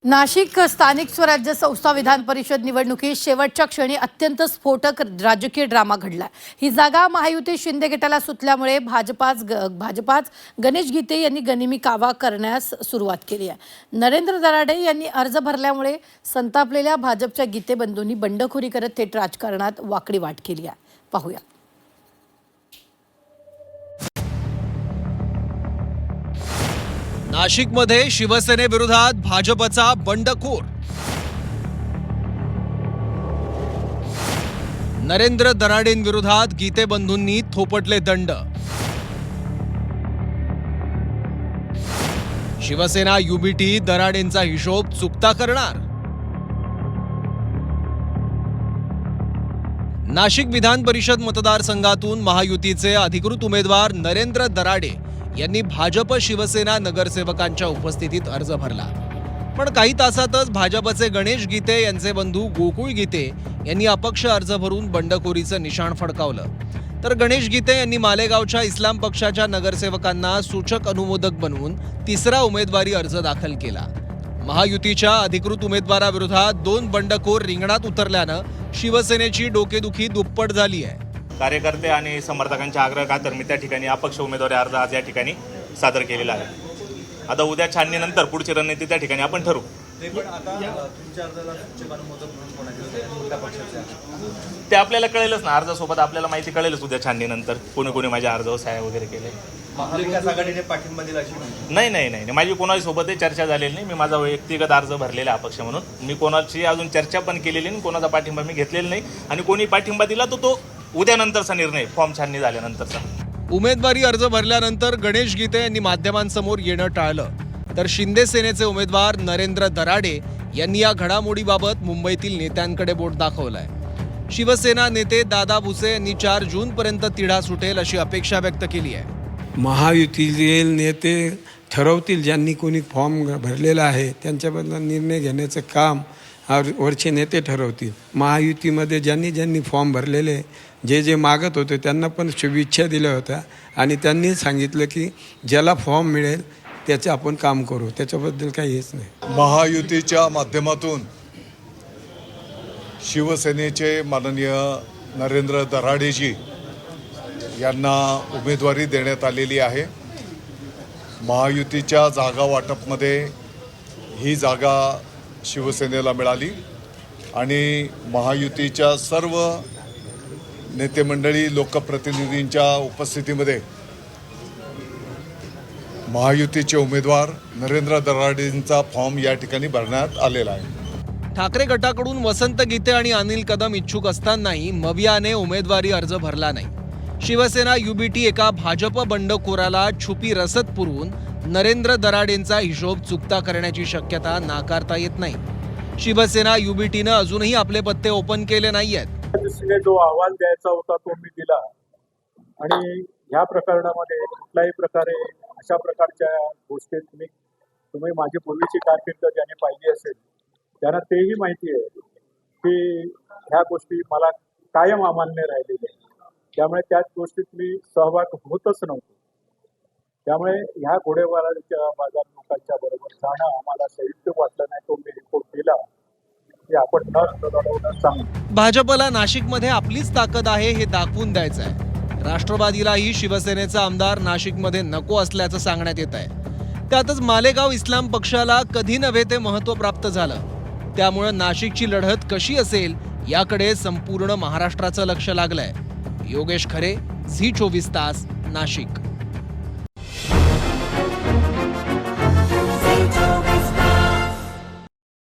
नाशिक स्थानिक स्वराज्य संस्था विधान परिषद निवडणुकीत शेवटच्या क्षणी अत्यंत स्फोटक राजकीय ड्रामा घडला। ही जागा महायुती शिंदे गटाला सुटल्यामुळे भाजपाच गणेश गीते यांनी गनिमी कावा करण्यास सुरुवात केली आहे। नरेंद्र दराडे यांनी अर्ज भरल्यामुळे संतापलेल्या भाजपच्या गीते बंधूंनी बंडखोरी करत थेट राजकारणात वाकडी वाट केली आहे। पाहूया। नाशिकमध्ये शिवसेनेविरोधात भाजपचा बंडखोर। नरेंद्र दराडेंविरोधात गीते बंधूंनी थोपटले दंड। शिवसेना युबीटी दराडेंचा हिशोब चुकता करणार। नाशिक विधान परिषद मतदारसंघातून महायुतीचे अधिकृत उमेदवार नरेंद्र दराडे यांनी भाजप शिवसेना नगरसेवकांच्या उपस्थितीत अर्ज भरला। पण काही तासातच भाजपचे गणेश गीते यांचे बंधू गोकुळ गीते यांनी अपक्ष अर्ज भरून बंडखोरीचं निशाण फडकावलं। तर गणेश गीते यांनी मालेगावच्या इस्लाम पक्षाच्या नगरसेवकांना सूचक अनुमोदक बनवून तिसरा उमेदवारी अर्ज दाखल केला। महायुतीच्या अधिकृत उमेदवाराविरोधात दोन बंडखोर रिंगणात उतरल्यानं शिवसेनेची डोकेदुखी दुप्पट झाली आहे। कार्यकर्ते आणि समर्थकांच्या आग्रहाखातर मी त्या ठिकाणी अपक्ष उमेदवारी अर्ज आज या ठिकाणी सादर केलेला आहे। आता उद्या छाननीनंतर पुढची रणनीती त्या ठिकाणी आपण ठरवू। ते आपल्याला कळेलच ना, अर्जासोबत आपल्याला माहिती कळेलच उद्या छाननीनंतर कोणी कोणी माझ्या अर्जावर सह्या वगैरे केले। महाविकास आघाडीने पाठिंबा दिला अशी नाही, माझी कोणाही सोबतही चर्चा झालेली नाही। मी माझा व्यक्तिगत अर्ज भरलेला अपक्ष म्हणून मी कोणाची अजून चर्चा पण केलेली नाही, कोणाचा पाठिंबा मी घेतलेला नाही आणि कोणी पाठिंबा दिला तो उद्यानंतरचा निर्णय, फॉर्म छाननी झाल्यानंतरचा। उमेदवारी अर्ज भरल्यानंतर गणेश गीते यांनी माध्यमांसमोर येणं टाळलं, तर शिंदे सेनेचे उमेदवार नरेंद्र दराडे यांनी या घडामोडीबाबत मुंबईतील नेत्यांकडे बोट दाखवलंय। शिवसेना नेते दादा भुसे यांनी 4 जूनपर्यंत तिढा सुटेल अशी अपेक्षा व्यक्त केली आहे। महायुतीतील नेते ठरवतील, ज्यांनी कोणी फॉर्म भरलेला आहे त्यांच्याबद्दल निर्णय घेण्याचं काम वरचे नेते ठरवतील। महायुतीमध्ये ज्यांनी फॉर्म भरलेले जे मागत होते त्यांना पण शुभेच्छा दिल्या होत्या आणि त्यांनी सांगितलं की ज्याला फॉर्म मिळेल त्याचं आपण काम करू, त्याच्याबद्दल काही हेच नाही। महायुतीच्या माध्यमातून शिवसेनेचे माननीय नरेंद्र दराडेजी यांना उमेदवारी देण्यात आलेली आहे। महायुतीच्या जागा वाटपमध्ये ही जागा शिवसेनेला मिळाली आणि महायुतीच्या सर्व नेते मंडळी लोकप्रतिनिधींच्या उपस्थितीमध्ये महायुतीचे उमेदवार नरेंद्र दराडेंचा फॉर्म या ठिकाणी भरण्यात आलेला आहे। ठाकरे गटाकडून वसंत गीते आणि अनिल कदम इच्छुक असतानाही मवियाने उमेदवारी अर्ज भरला नाही। शिवसेना युबीटी एका भाजप बंडखोराला छुपी रसद पुरवून नरेंद्र दराडेंचा हिशोब चुकता करण्याची शक्यता नाकारता येत नाही। शिवसेना युबीटीनं अजूनही आपले पत्ते ओपन केले नाहीयेत। जो अहवाल द्यायचा होता तो मी दिला आणि ह्या प्रकरणामध्ये कुठल्याही प्रकारे अशा प्रकारच्या गोष्टीत तुम्ही माझी पूर्वीची कारकीर्द ज्याने पाहिली असेल त्यांना तेही माहिती आहे की ह्या गोष्टी मला कायम अमान्य राहिलेल्या आहेत। त्यामुळे त्याच गोष्टीत मी सहभाग होतच नव्हतो। त्यामुळे ह्या घोडेवाराच्या बाजार लोकांच्या बरोबर जाणं आम्हाला संयुक्त वाटलं नाही। तो मी रिपोर्ट दिला की आपण न सांगू। भाजपला नाशिकमध्ये आपलीच ताकद आहे हे दाखवून द्यायचं आहे। राष्ट्रवादीलाही शिवसेनेचा आमदार नाशिकमध्ये नको असल्याचं सांगण्यात येत आहे। त्यातच मालेगाव इस्लाम पक्षाला कधी नव्हे ते महत्त्व प्राप्त झालं। त्यामुळे नाशिकची लढत कशी असेल याकडे संपूर्ण महाराष्ट्राचं लक्ष लागलंय। योगेश खरे, झी 24 तास, नाशिक।